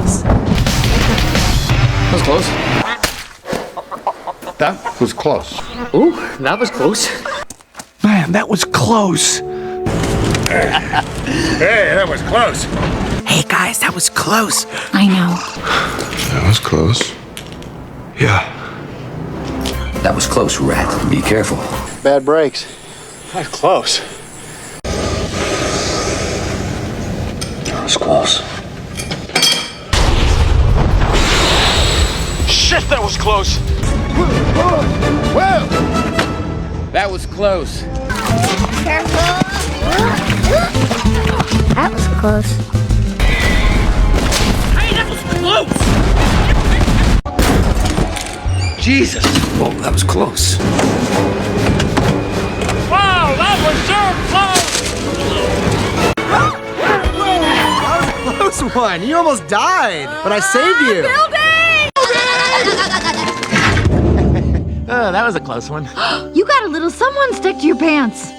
house. That was close. That was close. Ooh, that was close. Man, that was close. Hey, that was close. Hey guys, that was close. I know. That was close. Yeah. That was close, rat. Be careful. Bad breaks. That's close. That was close. Shit, that was close. Well, That was close. That was close. Jesus. Whoa, that was close. Wow, that was Close one. You almost died, but I saved you. That was a close one. You got a little someone stuck to your pants.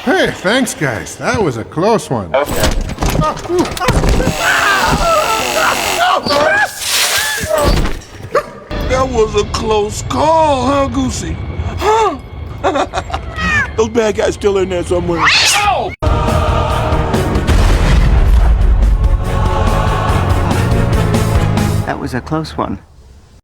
hey, thanks, guys. That was a close one. That was a close call, huh, Goosey? Huh? Those bad guys still in there somewhere. That was a close one.